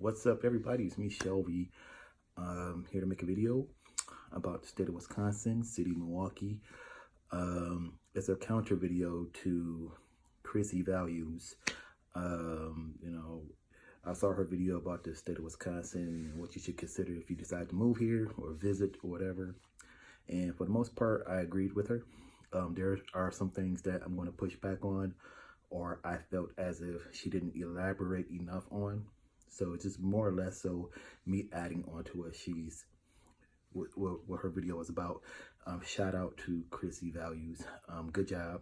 What's up, everybody? It's me, Shelby. Here to make a video about the state of Wisconsin, city Milwaukee. It's a counter video to Crissy Values. I saw her video about the state of Wisconsin and what you should consider if you decide to move here or visit or whatever. And for the most part, I agreed with her. There are some things that I'm going to push back on, or I felt as if she didn't elaborate enough on. So it's just more or less so me adding on to what her video was about. Shout out to Crissy Values. Good job.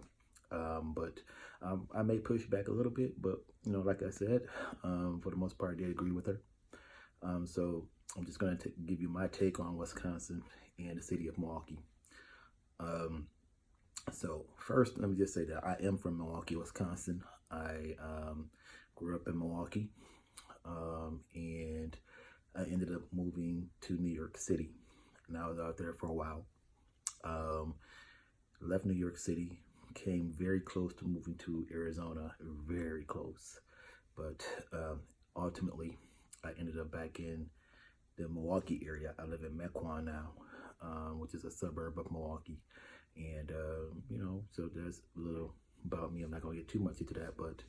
But I may push back a little bit, but like I said, for the most part, I did agree with her. So I'm just going to give you my take on Wisconsin and the city of Milwaukee. So first, let me just say that I am from Milwaukee, Wisconsin. I grew up in Milwaukee, and I ended up moving to New York City. And I was out there for a while. Left New York City, came very close to moving to Arizona, very close. But ultimately, I ended up back in the Milwaukee area. I live in Mequon now, which is a suburb of Milwaukee. And, so that's a little about me. I'm not going to get too much into that, but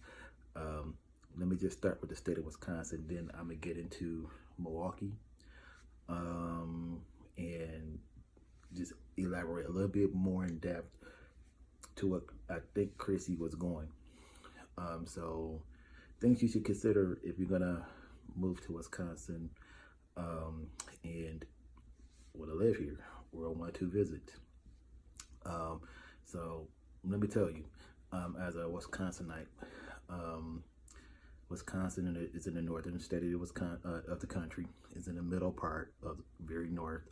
let me just start with the state of Wisconsin. Then I'm going to get into Milwaukee and just elaborate a little bit more in depth to what I think Crissy was going. So things you should consider if you're going to move to Wisconsin and want to live here or want to visit. So let me tell you, as a Wisconsinite, Wisconsin is in the northern state of the country. It's in the middle part of very north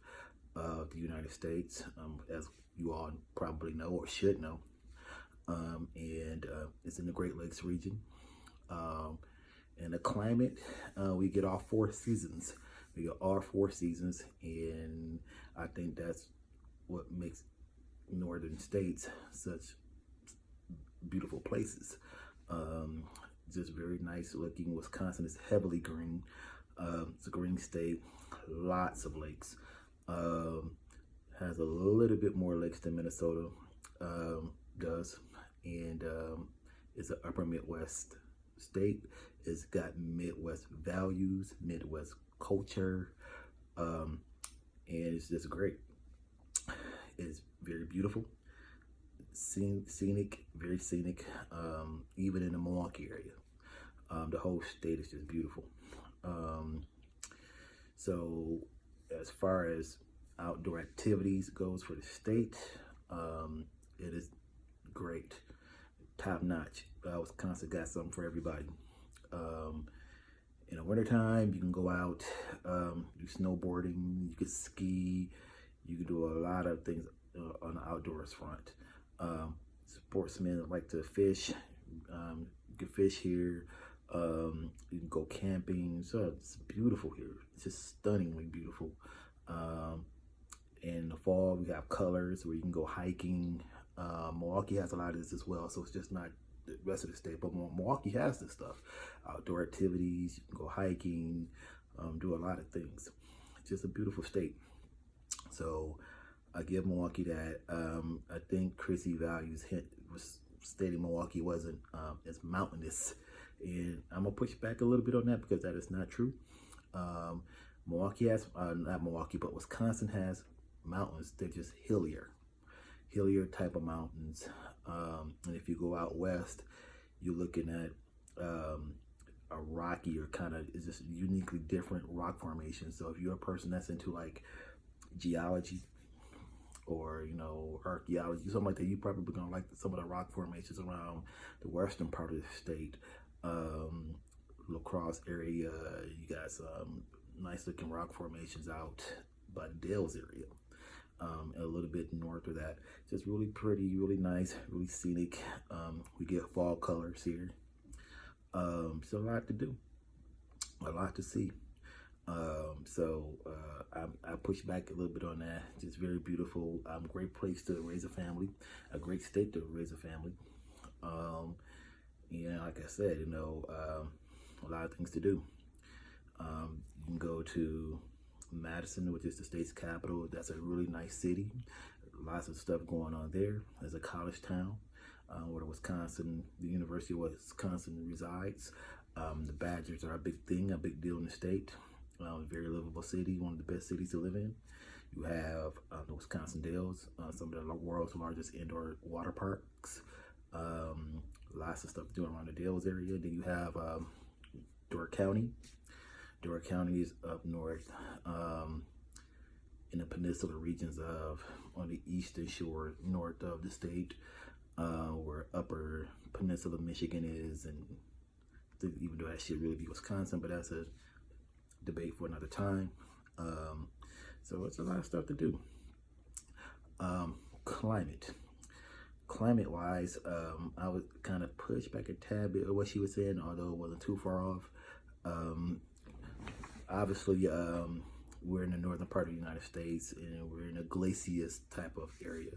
of the United States, as you all probably know or should know. And it's in the Great Lakes region. And the climate, we get all 4 seasons. We get all 4 seasons, and I think that's what makes northern states such beautiful places. Just very nice looking. Wisconsin is heavily green. It's a green state, lots of lakes. Has a little bit more lakes than Minnesota does, and it's an upper Midwest state. It's got Midwest values, Midwest culture, and it's just great. It's very beautiful, scenic, very scenic, even in the Milwaukee area. The whole state is just beautiful. So as far as outdoor activities goes for the state, it is great, top notch. Wisconsin got something for everybody. In the wintertime, you can go out, do snowboarding, you can ski, you can do a lot of things on the outdoors front. Sportsmen like to fish. You can fish here. You can go camping. So it's beautiful here. It's just stunningly beautiful. In the fall, we have colors where you can go hiking. Milwaukee has a lot of this as well, so it's just not the rest of the state, but Milwaukee has this stuff. Outdoor activities, you can go hiking, do a lot of things. It's just a beautiful state. So I give Milwaukee that. I think Crissy Values was stating Milwaukee wasn't as mountainous, and I'm gonna push back a little bit on that because that is not true. Milwaukee has, not Milwaukee, but Wisconsin has mountains. They're just hillier type of mountains. And if you go out west, you're looking at a rocky or kind of, it's just uniquely different rock formation. So if you're a person that's into like geology or archaeology, something like that, you probably gonna like some of the rock formations around the western part of the state. La Crosse area, you got some nice looking rock formations out by Dale's area. A little bit north of that, just really pretty, really nice, really scenic. We get fall colors here. So a lot to do, a lot to see. I push back a little bit on that. Just very beautiful. Great place to raise a family, a great state to raise a family. Like I said, a lot of things to do. You can go to Madison, which is the state's capital. That's a really nice city. Lots of stuff going on there. There's a college town where the University of Wisconsin resides. The Badgers are a big thing, a big deal in the state. Very livable city, one of the best cities to live in. You have the Wisconsin Dells, some of the world's largest indoor water parks. Lots of stuff to do around the Dells area. Then you have Door County. Door County is up north in the peninsula regions on the eastern shore, north of the state, where upper peninsula Michigan is, and even though that should really be Wisconsin, but that's a debate for another time. So it's a lot of stuff to do. Climate-wise, I would kind of push back a tad bit of what she was saying, although it wasn't too far off. Obviously, we're in the northern part of the United States, and we're in a glacious type of area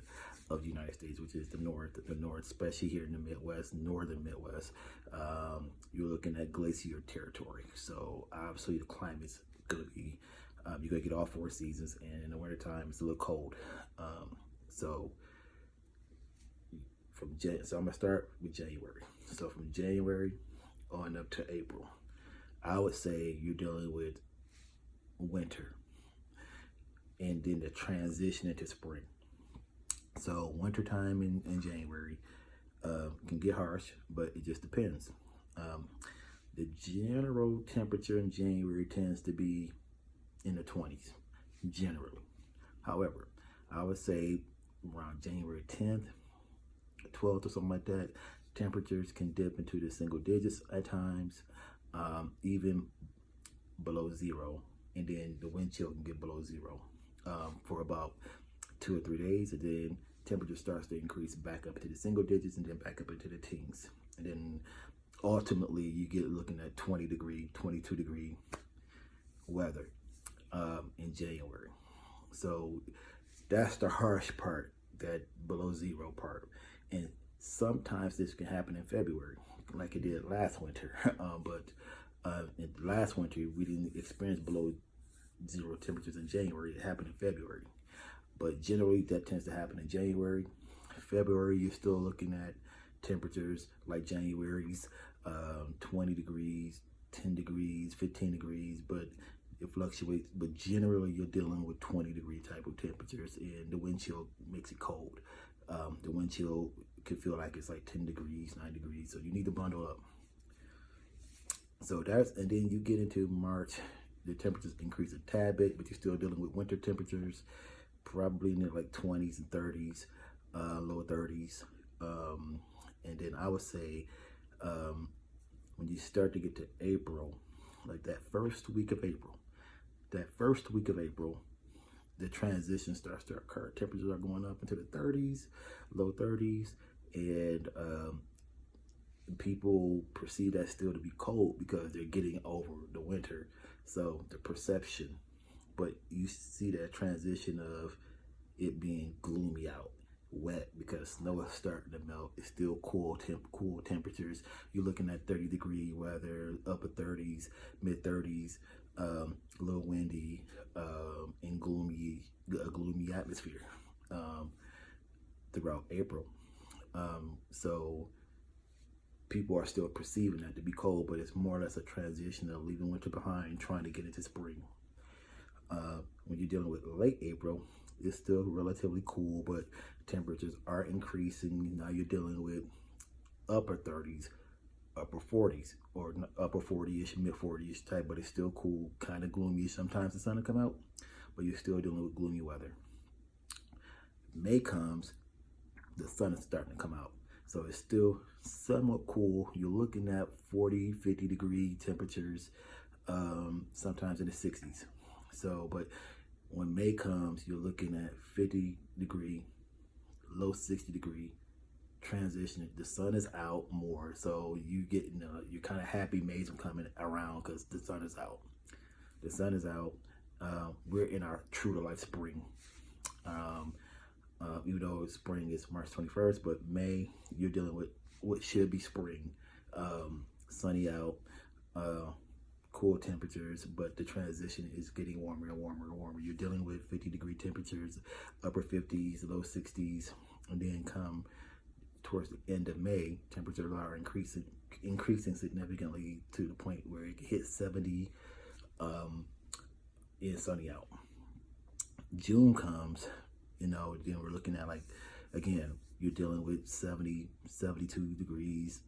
of the United States, which is the north, especially here in the Midwest, northern Midwest. You're looking at glacier territory. So obviously the climate's gonna be, you're gonna get all 4 seasons, and in the wintertime it's a little cold. So I'm gonna start with January. So from January on up to April, I would say you're dealing with winter and then the transition into spring. So wintertime in January can get harsh, but it just depends. The general temperature in January tends to be in the 20s, generally. However, I would say around January 10th, 12th or something like that, temperatures can dip into the single digits at times, even below 0. And then the wind chill can get below 0 for about 2 or 3 days, and then temperature starts to increase back up to the single digits and then back up into the teens. And then ultimately you get looking at 20 degree, 22 degree weather in January. So that's the harsh part, that below 0 part. And sometimes this can happen in February, like it did last winter. But in last winter, we didn't experience below 0 temperatures in January. It happened in February. But generally, that tends to happen in January. February, you're still looking at temperatures like January's 20 degrees, 10 degrees, 15 degrees, but it fluctuates. But generally, you're dealing with 20-degree type of temperatures, and the wind chill makes it cold. The wind chill could feel like it's like 10 degrees, 9 degrees, so you need to bundle up. So and then you get into March, the temperatures increase a tad bit, but you're still dealing with winter temperatures, probably in the like 20s and 30s, low 30s. And then I would say when you start to get to April, like that first week of April, the transition starts to occur. Temperatures are going up into the 30s, low 30s, and people perceive that still to be cold because they're getting over the winter. So the perception, but you see that transition of it being gloomy out, wet, because snow is starting to melt. It's still cool temperatures. You're looking at 30-degree weather, upper 30s, mid 30s, a little windy, and a gloomy atmosphere throughout April. So people are still perceiving that to be cold, but it's more or less a transition of leaving winter behind, trying to get into spring. When you're dealing with late April, it's still relatively cool, but temperatures are increasing. Now you're dealing with upper 30s, upper 40s, or upper 40-ish, mid 40-ish type, but it's still cool, kind of gloomy. Sometimes the sun will come out, but you're still dealing with gloomy weather. May comes, the sun is starting to come out. So it's still somewhat cool. You're looking at 40, 50 degree temperatures, sometimes in the 60s. So, but when May comes, you're looking at 50 degree, low 60 degree transition. The sun is out more. So you're kind of happy May's coming around because the sun is out. The sun is out. We're in our true to life spring. Even though spring is March 21st, but May, you're dealing with what should be spring. Sunny out, cool temperatures, but the transition is getting warmer and warmer and warmer. You're dealing with 50-degree temperatures, upper 50s, low 60s, and then come towards the end of May, temperatures are increasing significantly to the point where it hits 70 and sunny out. June comes, then we're looking at, like, again, you're dealing with 70, 72 degrees,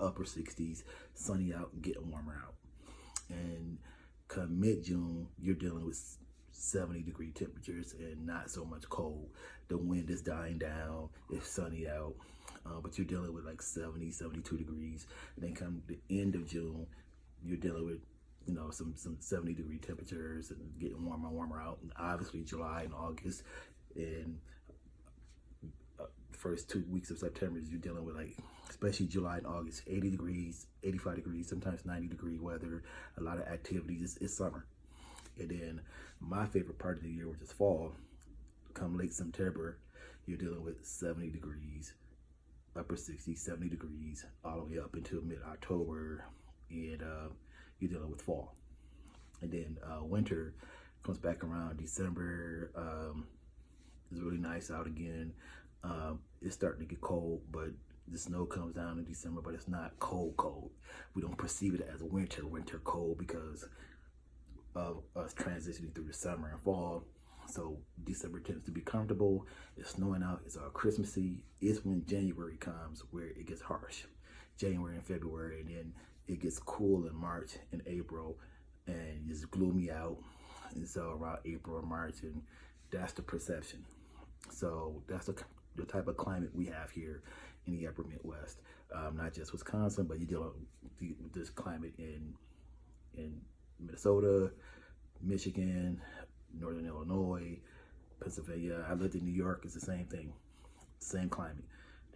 upper 60s, sunny out, getting warmer out. And come mid-June, you're dealing with 70-degree temperatures and not so much cold. The wind is dying down, it's sunny out, but you're dealing with like 70, 72 degrees. And then come the end of June, you're dealing with some 70-degree temperatures and getting warmer and warmer out. And obviously July and August and the first 2 weeks of September, you're dealing with, like, especially July and August, 80 degrees, 85 degrees, sometimes 90-degree weather, a lot of activities. It's summer. And then my favorite part of the year, which is fall, come late September, you're dealing with 70 degrees, upper 60s, 70 degrees, all the way up until mid-October, and you're dealing with fall. And then winter comes back around December. It's really nice out again. It's starting to get cold, but the snow comes down in December, but it's not cold. We don't perceive it as winter cold because of us transitioning through the summer and fall. So December tends to be comfortable. It's snowing out. It's all Christmassy. It's when January comes where it gets harsh. January and February, and then it gets cool in March and April, and it's gloomy out. And so around April or March, and that's the perception. So that's the type of climate we have here in the upper Midwest. Not just Wisconsin, but you deal with this climate in Minnesota, Michigan, Northern Illinois, Pennsylvania. I lived in New York. It's the same thing, same climate.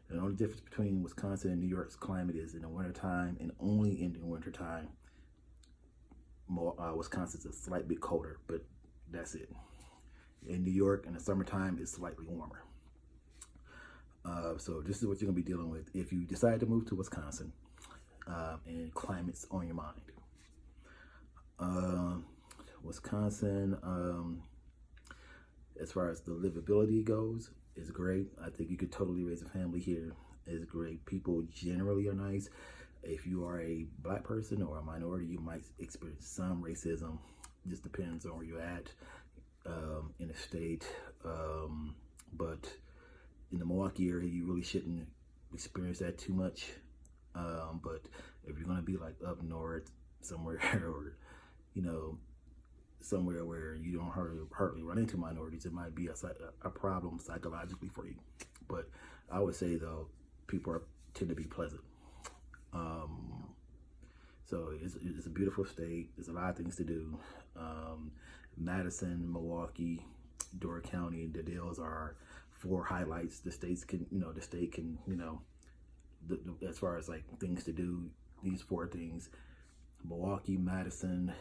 The only difference between Wisconsin and New York's climate is in the wintertime, and only in the wintertime, Wisconsin's a slight bit colder, but that's it. In New York, in the summertime, it's slightly warmer. So this is what you're gonna be dealing with if you decide to move to Wisconsin, and climate's on your mind. Wisconsin, as far as the livability goes, is great. I think you could totally raise a family here. It's great. People generally are nice. If you are a black person or a minority, you might experience some racism. Just depends on where you're at in the state. But in the Milwaukee area, you really shouldn't experience that too much. But if you're gonna be like up north somewhere, or somewhere where you don't hardly run into minorities, it might be a problem psychologically for you. But I would say, though, people tend to be pleasant. So it's a beautiful state. There's a lot of things to do. Madison, Milwaukee, Door County, the deals are 4 highlights. The state can, as far as like things to do, these 4 things: Milwaukee, Madison,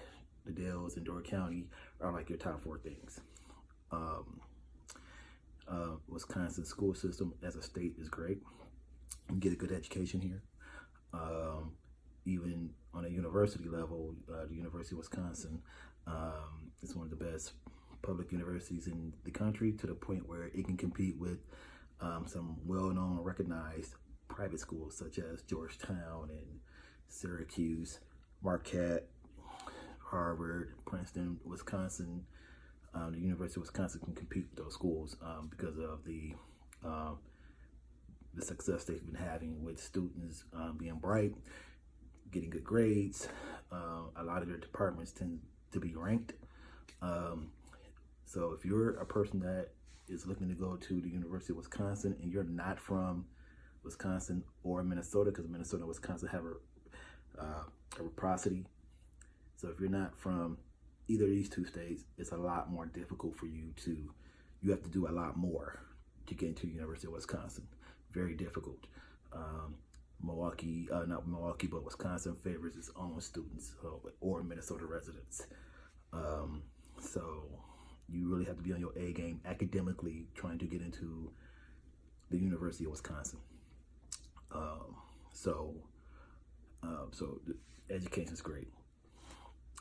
the Dells, and Door County are like your top 4 things. Wisconsin school system as a state is great. You get a good education here. Even on a university level, the University of Wisconsin is one of the best public universities in the country, to the point where it can compete with some well-known, recognized private schools such as Georgetown and Syracuse, Marquette, Harvard, Princeton. Wisconsin, the University of Wisconsin can compete with those schools because of the success they've been having with students being bright, getting good grades. A lot of their departments tend to be ranked. So if you're a person that is looking to go to the University of Wisconsin and you're not from Wisconsin or Minnesota, because Minnesota and Wisconsin have a reciprocity. So if you're not from either of these 2 states, it's a lot more difficult for you have to do a lot more to get into the University of Wisconsin. Very difficult. Not Milwaukee, but Wisconsin favors its own students or Minnesota residents. So you really have to be on your A game academically trying to get into the University of Wisconsin. So the education is great.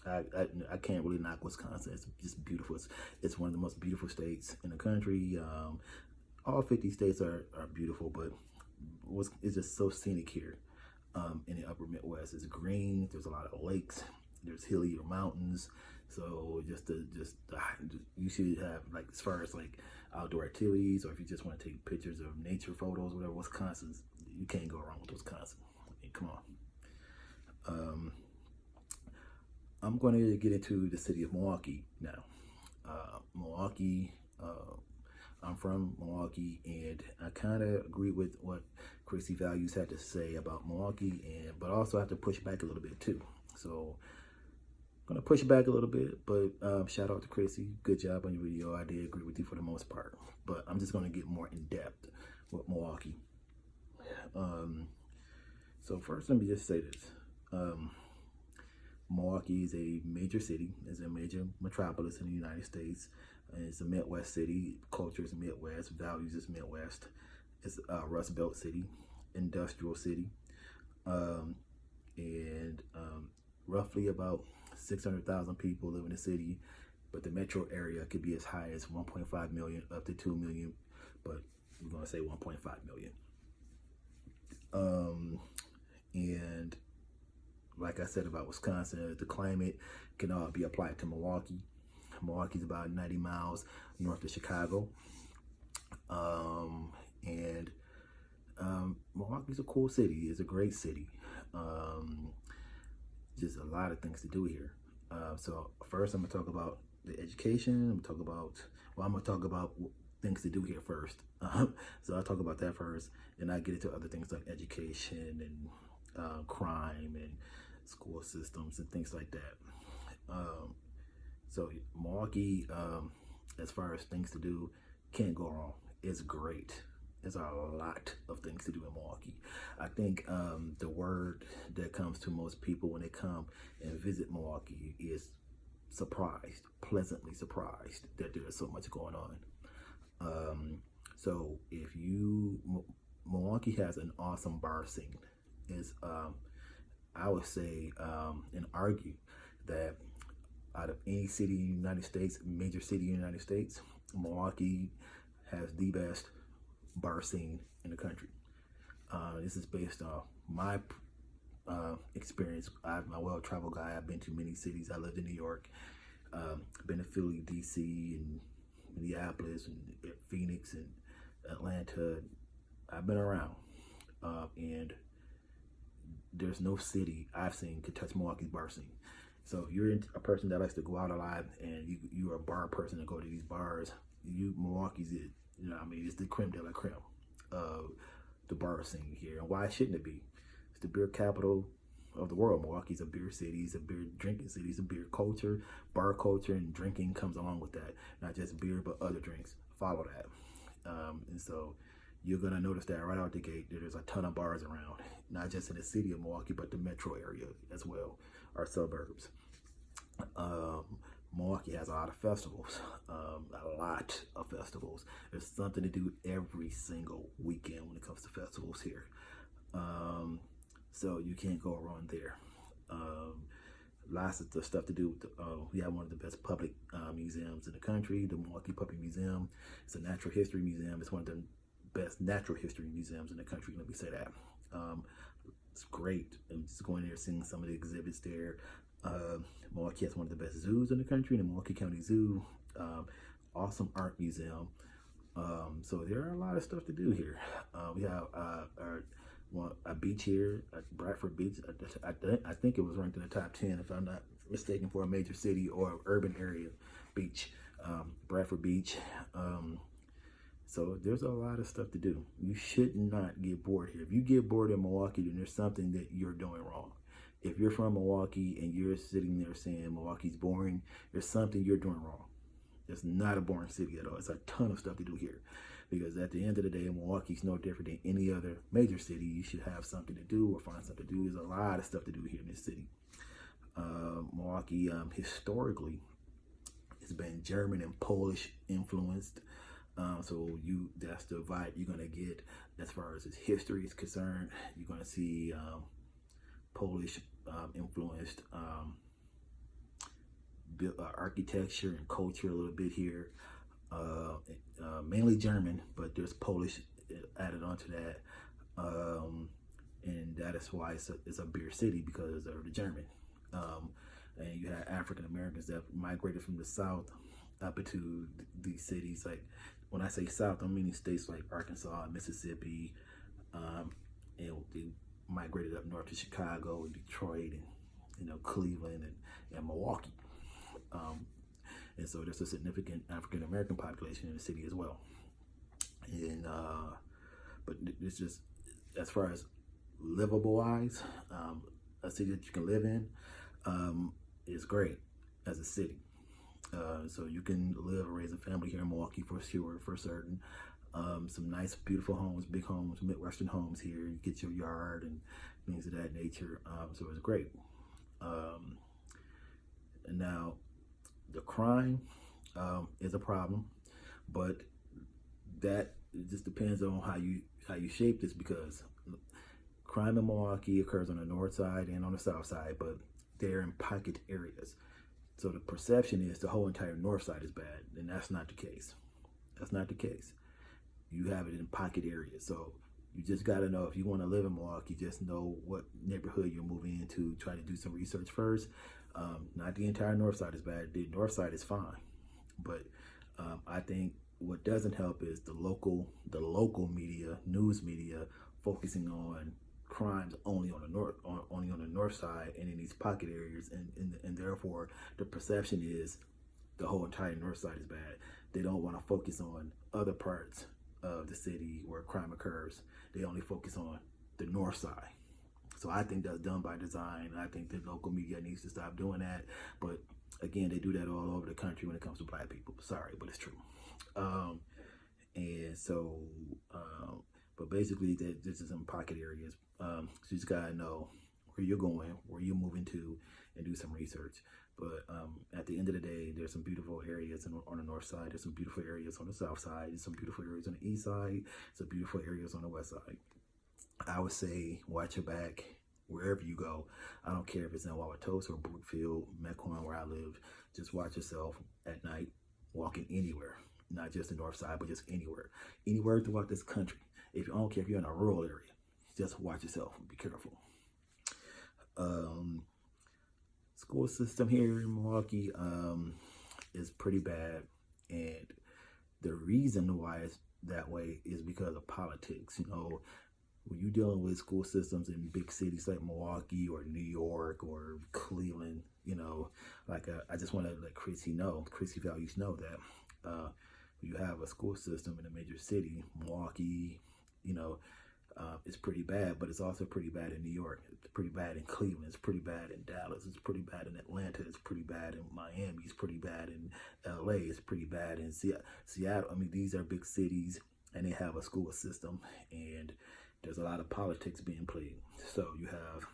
I can't really knock Wisconsin. It's just beautiful. It's one of the most beautiful states in the country. All 50 states are beautiful, but it's just so scenic here in the upper Midwest. It's green. There's a lot of lakes. There's hilly mountains. So you should have, like, as far as like outdoor activities, or if you just want to take pictures of nature photos, whatever, you can't go wrong with Wisconsin. I mean, come on. I'm going to get into the city of Milwaukee now. Milwaukee, I'm from Milwaukee, and I kind of agree with what Crissy Values had to say about Milwaukee, but also I have to push back a little bit too. So I'm going to push back a little bit, but shout out to Crissy. Good job on your video. I did agree with you for the most part, but I'm just going to get more in depth with Milwaukee. So first, let me just say this. Milwaukee is a major city. It's a major metropolis in the United States. It's a Midwest city. Culture is Midwest. Values is Midwest. It's a Rust Belt city, industrial city, and roughly about 600,000 people live in the city. But the metro area could be as high as 1.5 million up to 2 million. But we're gonna say 1.5 million. And like I said about Wisconsin, the climate can all be applied to Milwaukee. Milwaukee's about 90 miles north of Chicago. Milwaukee's a cool city. It's a great city. Just a lot of things to do here. So first I'm gonna talk about the education. I'm gonna talk about things to do here first. So I'll talk about that first, and I get into other things like education and crime and school systems and things like that. So Milwaukee, as far as things to do, can't go wrong. It's great. There's a lot of things to do in Milwaukee. I think the word that comes to most people when they come and visit Milwaukee is surprised, pleasantly surprised that there's so much going on. So Milwaukee has an awesome bar scene. I would say and argue that out of any city in the United States, major city in the United States, Milwaukee has the best bar scene in the country. This is based off my experience. I'm a well-traveled guy. I've been to many cities. I lived in New York, been to Philly, DC, and Minneapolis, and Phoenix, and Atlanta. I've been around, and there's no city I've seen could touch Milwaukee's bar scene. So if you're a person that likes to go out a lot, and you're a bar person and go to these bars, Milwaukee's it. You know, I mean, it's the creme de la creme of the bar scene here. And why shouldn't it be? It's the beer capital of the world. Milwaukee's a beer city. It's a beer drinking city. It's a beer culture. Bar culture and drinking comes along with that. Not just beer, but other drinks follow that. And so you're going to notice that right out the gate, there's a ton of bars around, not just in the city of Milwaukee, but the metro area as well, our suburbs. Milwaukee has a lot of festivals, There's something to do every single weekend when it comes to festivals here. So you can't go wrong there. Lots of the stuff to do. We have one of the best public museums in the country, the Milwaukee Public Museum. It's a natural history museum. It's one of the best natural history museums in the country. Let me say that. It's great. I'm just going there, seeing some of the exhibits there. Milwaukee has one of the best zoos in the country, the Milwaukee County Zoo. Awesome art museum. So there are a lot of stuff to do here. We have a beach here, Bradford Beach. I think it was ranked in the top 10, if I'm not mistaken, for a major city or urban area beach. Bradford Beach. So there's a lot of stuff to do. You should not get bored here. If you get bored in Milwaukee, then there's something that you're doing wrong. If you're from Milwaukee and you're sitting there saying Milwaukee's boring, there's something you're doing wrong. It's not a boring city at all. It's a ton of stuff to do here. Because at the end of the day, Milwaukee's no different than any other major city. You should have something to do or find something to do. There's a lot of stuff to do here in this city. Milwaukee, historically, has been German and Polish influenced. So that's the vibe you're going to get as far as its history is concerned. You're going to see Polish influenced architecture and culture a little bit here. Mainly German, but there's Polish added onto that. And that is why it's a beer city, because of the German. And you had African Americans that migrated from the South up into these cities. Like, when I say South, I'm meaning states like Arkansas, Mississippi, and they migrated up north to Chicago and Detroit and Cleveland and Milwaukee. And so there's a significant African American population in the city as well. And but it's just, as far as livable wise, a city that you can live in is great as a city. So you can live and raise a family here in Milwaukee for sure, for certain. Some nice, beautiful homes, big homes, Midwestern homes here. You get your yard and things of that nature. So it's great. And now, the crime is a problem, but that just depends on how you shape this, because crime in Milwaukee occurs on the north side and on the south side, but they're in pocket areas. So the perception is the whole entire north side is bad, and that's not the case. That's not the case. You have it in pocket areas. So you just got to know, if you want to live in Milwaukee, just know what neighborhood you're moving into. Try to do some research first. Not the entire north side is bad. The north side is fine. But I think what doesn't help is the local media, news media, focusing on crimes only on the north side and in these pocket areas, and therefore the perception is the whole entire north side is bad. They don't want to focus on other parts of the city where crime occurs. They only focus on the north side. So I think that's done by design. I think the local media needs to stop doing that. But again, they do that all over the country when it comes to black people. Sorry, but it's true. And so, but basically, this is in pocket areas. So you just gotta know where you're going, where you're moving to, and do some research. But at the end of the day, there's some beautiful areas on the north side. There's some beautiful areas on the south side. There's some beautiful areas on the east side. Some beautiful areas on the west side. I would say watch your back wherever you go. I don't care if it's in Wauwatosa or Brookfield, Mequon, where I live. Just watch yourself at night walking anywhere. Not just the north side, but just anywhere. Anywhere throughout this country. I don't care if you're in a rural area. Just watch yourself and be careful. School system here in Milwaukee is pretty bad, and the reason why it's that way is because of politics. When you're dealing with school systems in big cities like Milwaukee or New York or Cleveland, I just want to let Crissy Values know that you have a school system in a major city, Milwaukee, it's pretty bad, but it's also pretty bad in New York. It's pretty bad in Cleveland. It's pretty bad in Dallas. It's pretty bad in Atlanta. It's pretty bad in Miami. It's pretty bad in LA. It's pretty bad in Seattle. I mean, these are big cities, and they have a school system, and there's a lot of politics being played. So you have,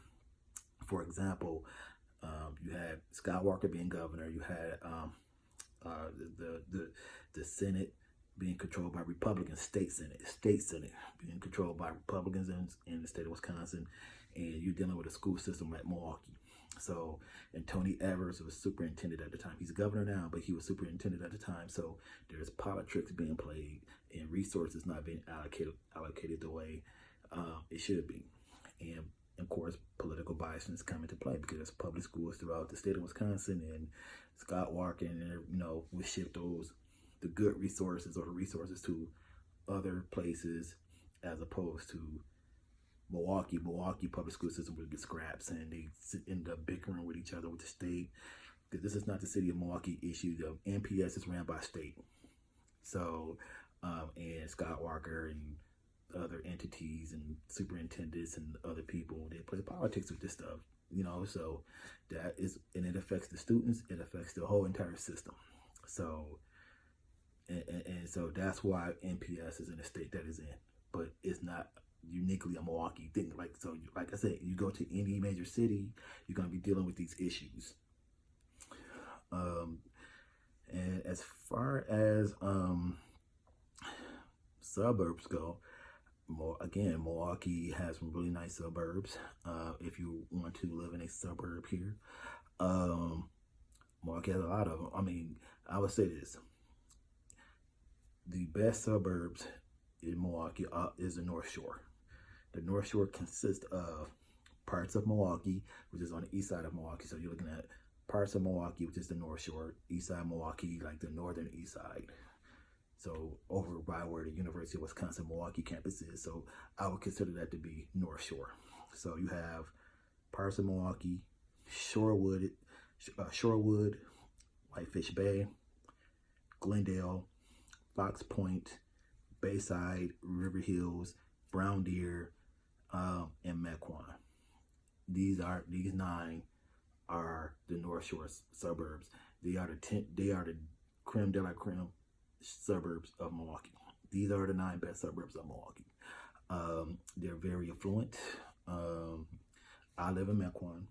for example, you had Scott Walker being governor. You had the Senate being controlled by Republicans, state Senate being controlled by Republicans in the state of Wisconsin, and you're dealing with a school system like Milwaukee. So, and Tony Evers was superintendent at the time. He's governor now, but he was superintendent at the time. So there's politics being played and resources not being allocated the way it should be. And of course, political bias is coming to play because there's public schools throughout the state of Wisconsin, and Scott Walker would shift the good resources or the resources to other places as opposed to Milwaukee. Milwaukee public school system would get scraps, and they end up bickering with each other with the state. Because this is not the city of Milwaukee issue. The NPS is ran by state. So, and Scott Walker and other entities and superintendents and other people, they play politics with this stuff, so that is, and it affects the students, it affects the whole entire system. So, and so that's why NPS is in the state that is in, but it's not uniquely a Milwaukee thing. Like I said, you go to any major city, you're going to be dealing with these issues. And as far as suburbs go, again, Milwaukee has some really nice suburbs. If you want to live in a suburb here, Milwaukee has a lot of them. I mean, I would say this: the best suburbs in Milwaukee is the North Shore. The North Shore consists of parts of Milwaukee, which is on the east side of Milwaukee. So you're looking at parts of Milwaukee, which is the North Shore, east side of Milwaukee, like the northern east side. So over by where the University of Wisconsin-Milwaukee campus is. So I would consider that to be North Shore. So you have parts of Milwaukee, Shorewood, Whitefish Bay, Glendale, Fox Point, Bayside, River Hills, Brown Deer, and Mequon. These 9 are the North Shore suburbs. They are the creme de la creme suburbs of Milwaukee. These are the 9 best suburbs of Milwaukee. They're very affluent. I live in Mequon,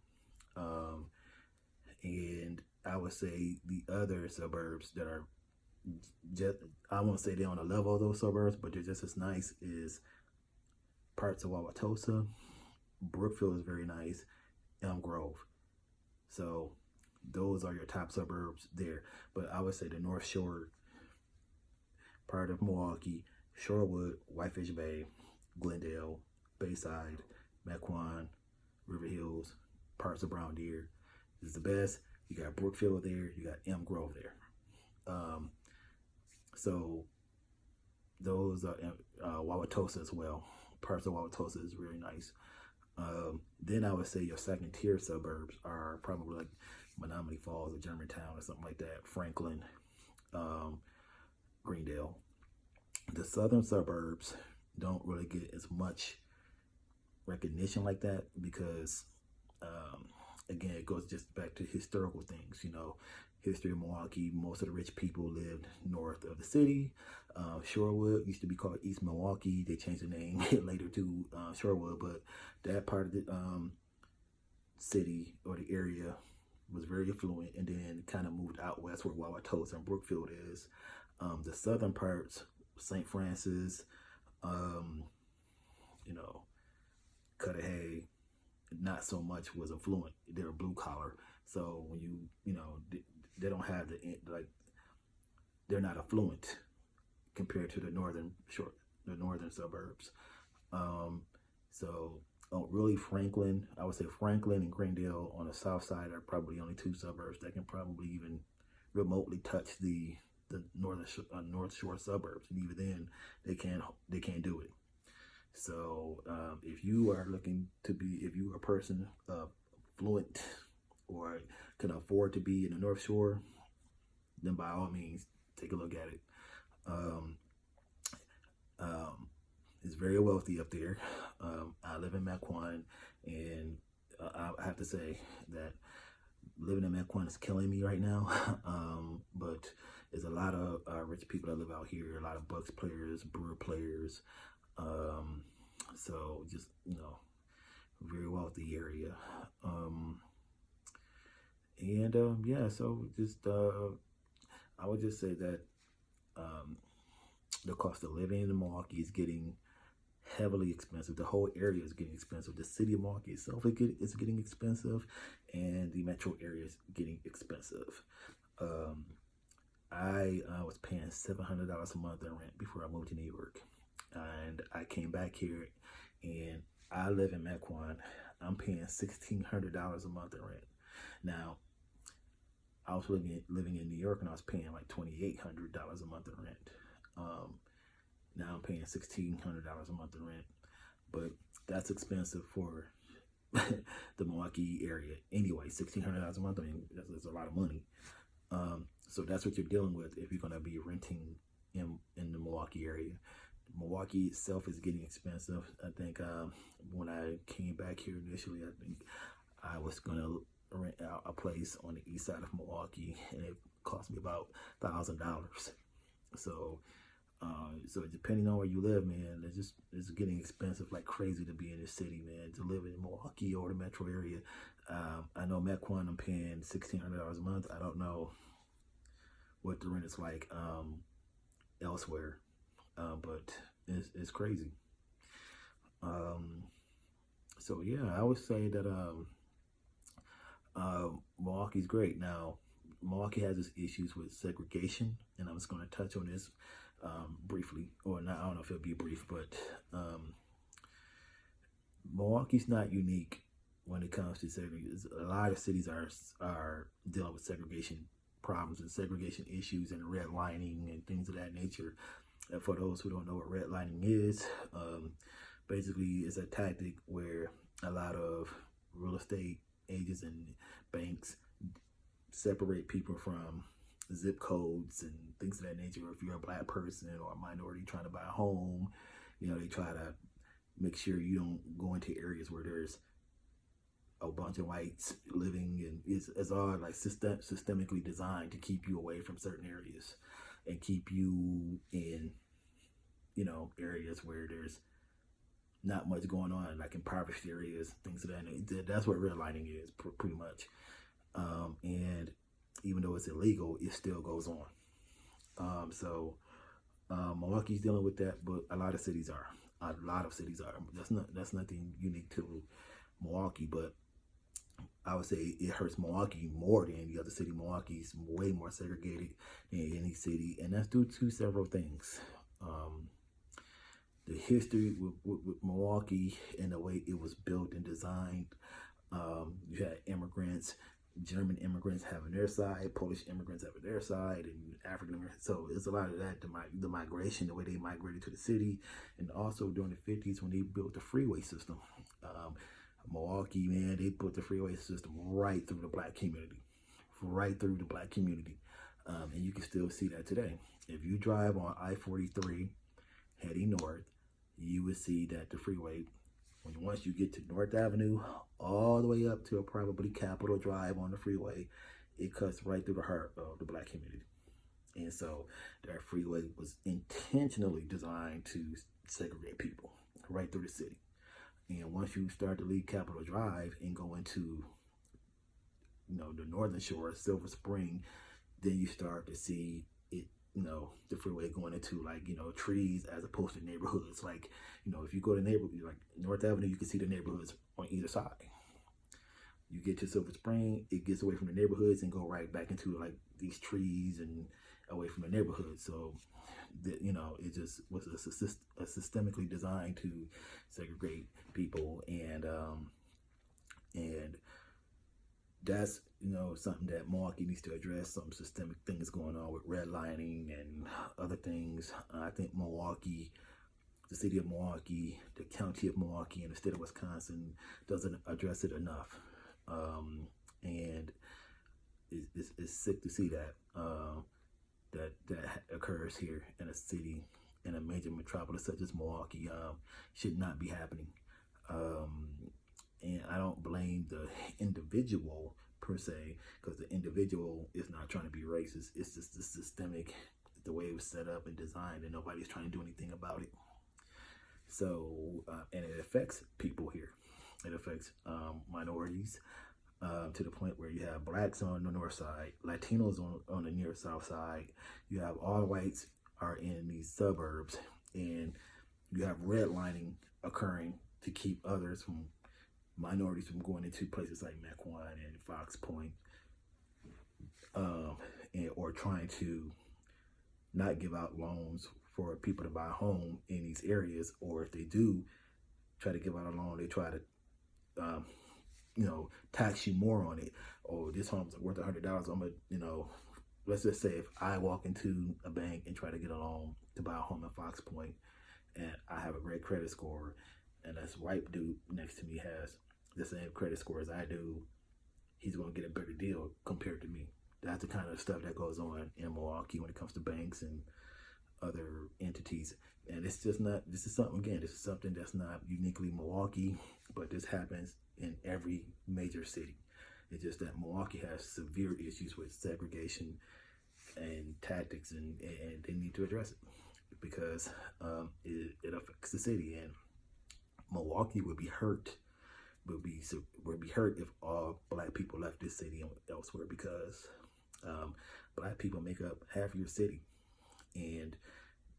and I would say the other suburbs that are just, I won't say they're on the level of those suburbs, but they're just as nice, is parts of Wauwatosa. Brookfield is very nice. Elm Grove. So those are your top suburbs there. But I would say the North Shore part of Milwaukee, Shorewood, Whitefish Bay, Glendale, Bayside, Mequon, River Hills, parts of Brown Deer is the best. You got Brookfield there. You got Elm Grove there. So those are Wauwatosa as well. Parts of Wauwatosa is really nice. Then I would say your second tier suburbs are probably like Menominee Falls or Germantown or something like that. Franklin, Greendale. The southern suburbs don't really get as much recognition like that because, again, it goes just back to historical things, history of Milwaukee. Most of the rich people lived north of the city. Shorewood used to be called East Milwaukee. They changed the name later to Shorewood, but that part of the city or the area was very affluent, and then kind of moved out west where Wauwatosa and Brookfield is. The southern parts, St. Francis, Cudahy, not so much was affluent. They're blue collar. So when they don't have they're not affluent compared to the northern suburbs. Really Franklin, I would say Franklin and Greendale on the south side are probably only 2 suburbs that can probably even remotely touch the North Shore suburbs, and even then they can't do it. So if you are a person fluent or can afford to be in the North Shore, then by all means take a look at it. It's very wealthy up there. I live in Mequon, and I have to say that living in Mequon is killing me right now. But there's a lot of rich people that live out here, a lot of Bucks players, Brewer players. So just, very wealthy area. So just, I would just say that the cost of living in Milwaukee is getting heavily expensive. The whole area is getting expensive. The city of Milwaukee itself is getting expensive, and the metro area is getting expensive. I was paying $700 a month in rent before I moved to New York, and I came back here, and I live in Mequon. I'm paying $1,600 a month in rent. Now, I was living in New York, and I was paying like $2,800 a month in rent. Now I'm paying $1,600 a month in rent, but that's expensive for the Milwaukee area anyway. $1,600 a month, I mean, that's a lot of money. So that's what you're dealing with if you're going to be renting in the Milwaukee area. Milwaukee itself is getting expensive. I think when I came back here initially, I think I was going to rent out a place on the east side of Milwaukee, and it cost me about $1,000. So depending on where you live, man, it's getting expensive like crazy to be in this city, man. To live in Milwaukee or the metro area, I know Mequon, I'm paying $1,600 a month. I don't know what the rent is like elsewhere, but it's crazy. I would say that Milwaukee's great. Now, Milwaukee has its issues with segregation, and I'm just going to touch on this briefly, or not. I don't know if it'll be brief, but Milwaukee's not unique when it comes to segregation. A lot of cities are dealing with segregation problems and segregation issues and redlining and things of that nature. And for those who don't know what redlining is, basically it's a tactic where a lot of real estate agents and banks separate people from zip codes and things of that nature. Or if you're a black person or a minority trying to buy a home, they try to make sure you don't go into areas where there's a bunch of whites living, and it's all like systemically designed to keep you away from certain areas and keep you in, areas where there's not much going on, like impoverished areas, things of that nature. That's what redlining is, pretty much. And even though it's illegal, it still goes on. So Milwaukee's dealing with that, but a lot of cities are. That's nothing unique to Milwaukee, but I would say it hurts Milwaukee more than any other city. Milwaukee's way more segregated than any city, and that's due to several things. The history with Milwaukee and the way it was built and designed. You had immigrants, German immigrants having their side, Polish immigrants having their side, and African Americans. So it's a lot of that, the migration, the way they migrated to the city, and also during the 50s when they built the freeway system. Milwaukee, man, they put the freeway system right through the black community, and you can still see that today. If you drive on I-43 heading north, you would see that the freeway, once you get to North Avenue, all the way up to probably Capitol Drive on the freeway, it cuts right through the heart of the black community. And so that freeway was intentionally designed to segregate people right through the city. And once you start to leave Capitol Drive and go into, the northern shore, Silver Spring, then you start to see it, the freeway going into trees as opposed to neighborhoods. Like, if you go to neighborhood like North Avenue, you can see the neighborhoods on either side. You get to Silver Spring, it gets away from the neighborhoods and go right back into like these trees and away from the neighborhood. So, it just was a systemically designed to segregate people, and that's something that Milwaukee needs to address. Some systemic things going on with redlining and other things. I think Milwaukee, the city of Milwaukee, the county of Milwaukee, and the state of Wisconsin doesn't address it enough, and it's sick to see that that occurs here in a city, in a major metropolis such as Milwaukee. Should not be happening. And I don't blame the individual per se, because the individual is not trying to be racist. It's just the systemic, the way it was set up and designed, and nobody's trying to do anything about it. So, and it affects people here. It affects minorities to the point where you have blacks on the north side, Latinos on the near south side. You have all whites are in these suburbs, and you have redlining occurring to keep others from minorities from going into places like Mequon and Fox Point, or trying to not give out loans for people to buy a home in these areas, or if they do try to give out a loan, they try to tax you more on it. Oh, this home's worth $100. I'm gonna, let's just say if I walk into a bank and try to get a loan to buy a home in Fox Point, and I have a great credit score, and this white dude next to me has the same credit score as I do, he's gonna get a better deal compared to me. That's the kind of stuff that goes on in Milwaukee when it comes to banks and other entities. And this is something that's not uniquely Milwaukee, but this happens in every major city. It's just that Milwaukee has severe issues with segregation and tactics, and they need to address it, because it affects the city. And Milwaukee would be hurt if all black people left this city and elsewhere, because black people make up half your city, and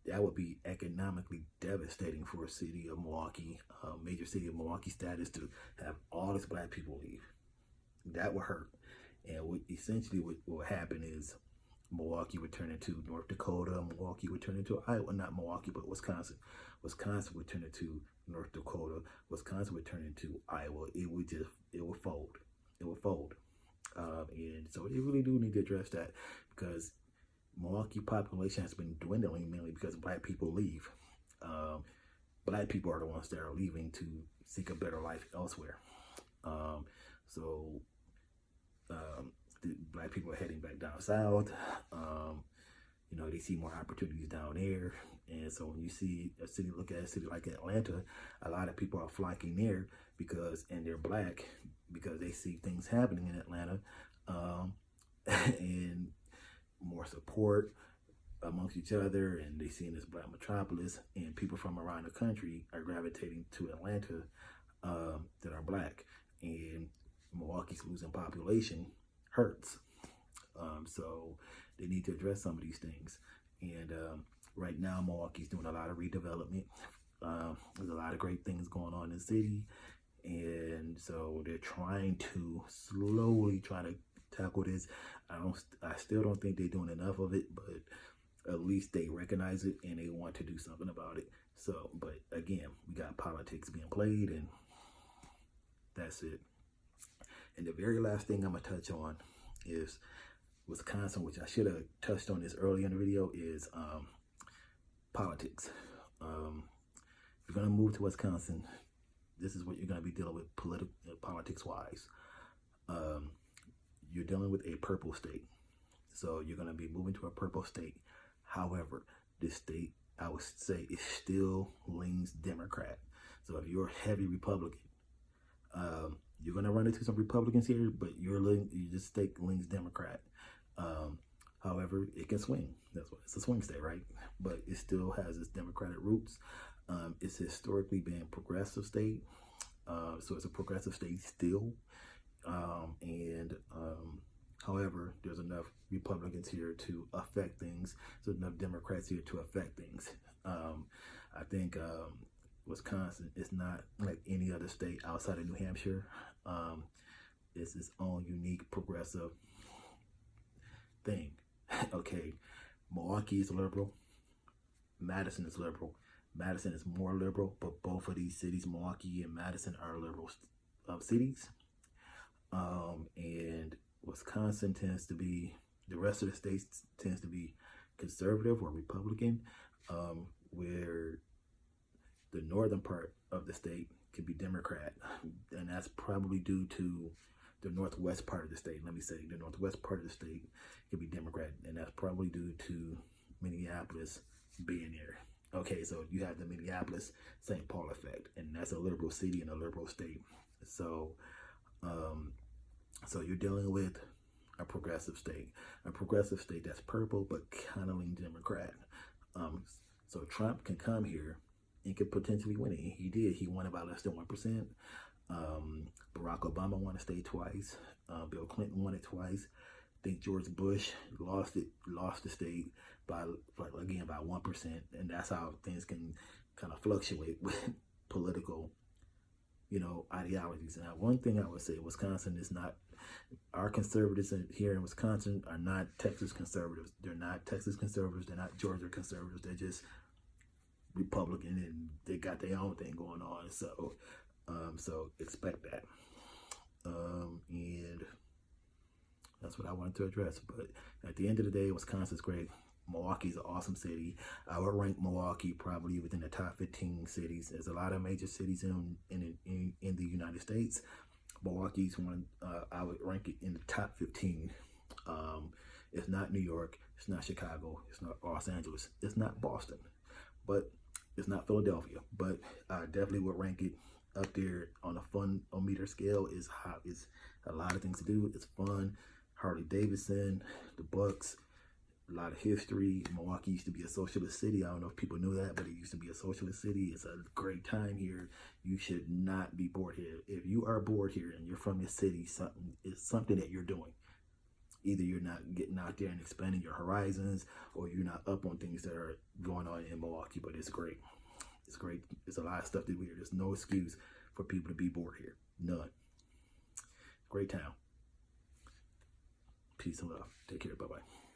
that would be economically devastating for a city of Milwaukee, major city of Milwaukee status, to have all its black people leave. That would hurt. And essentially what will happen is Milwaukee would turn into North Dakota. Milwaukee would turn into Iowa, not Milwaukee, but Wisconsin. Wisconsin would turn into North Dakota. Wisconsin would turn into Iowa. It would fold. It would fold. And so they really do need to address that, because Milwaukee population has been dwindling mainly because black people leave. Black people are the ones that are leaving to seek a better life elsewhere. So the black people are heading back down south. You know, they see more opportunities down there. And so when you see a city, look at a city like Atlanta, a lot of people are flocking there because, and they're black, because they see things happening in Atlanta, and more support amongst each other, and they see in this black metropolis, and people from around the country are gravitating to Atlanta that are black, and Milwaukee's losing population hurts. So they need to address some of these things. And right now, Milwaukee's doing a lot of redevelopment. There's a lot of great things going on in the city. And so they're trying to slowly try to tackle this. I still don't think they're doing enough of it, but at least they recognize it and they want to do something about it. So, but again, we got politics being played, and that's it. And the very last thing I'm gonna touch on is Wisconsin, which I should have touched on this earlier in the video, is politics. If you're gonna move to Wisconsin, this is what you're gonna be dealing with politics-wise. You're dealing with a purple state. So you're gonna be moving to a purple state. However, this state, I would say, it still leans Democrat. So if you're a heavy Republican, you're gonna run into some Republicans here, but this state leans Democrat. However, it can swing. That's what it's a swing state, right? But it still has its Democratic roots. It's historically been a progressive state, so it's a progressive state still. However, there's enough Republicans here to affect things. So enough Democrats here to affect things. I think Wisconsin is not like any other state outside of New Hampshire. It's its own unique progressive thing. Okay, Milwaukee is liberal. Madison is liberal. Madison is more liberal, but both of these cities, Milwaukee and Madison, are liberal cities. And Wisconsin tends to be, the rest of the states tends to be conservative or Republican, where the northern part of the state could be Democrat. And that's probably due to the northwest part of the state. Let me say, the northwest part of the state could be Democrat, and that's probably due to Minneapolis being there. Okay, so you have the Minneapolis-St. Paul effect, and that's a liberal city and a liberal state. So, so you're dealing with a progressive state that's purple but kind of lean Democrat. So Trump can come here and could potentially win it. He did. He won about less than 1%. Barack Obama won the state twice. Bill Clinton won it twice. I think George Bush lost the state by 1%, and that's how things can kind of fluctuate with political, ideologies. Now, one thing I would say, Wisconsin is not, our conservatives here in Wisconsin are not Texas conservatives. They're not Texas conservatives. They're not Georgia conservatives. They're just Republican, and they got their own thing going on. So, so expect that. And that's what I wanted to address. But at the end of the day, Wisconsin's great. Milwaukee's an awesome city. I would rank Milwaukee probably within the top 15 cities. There's a lot of major cities in the United States. Milwaukee's one. I would rank it in the top 15. It's not New York. It's not Chicago. It's not Los Angeles. It's not Boston. But it's not Philadelphia. But I definitely would rank it up there on a fun-o-meter scale. Is a lot of things to do. It's fun. Harley Davidson, the Bucks, a lot of history. Milwaukee used to be a socialist city. I don't know if people knew that, but it used to be a socialist city. It's a great time here. You should not be bored here. If you are bored here and you're from this city, it's something that you're doing. Either you're not getting out there and expanding your horizons, or you're not up on things that are going on in Milwaukee, but it's great. It's great. There's a lot of stuff to do here. There's no excuse for people to be bored here. None. Great town. Peace and love. Take care. Bye-bye.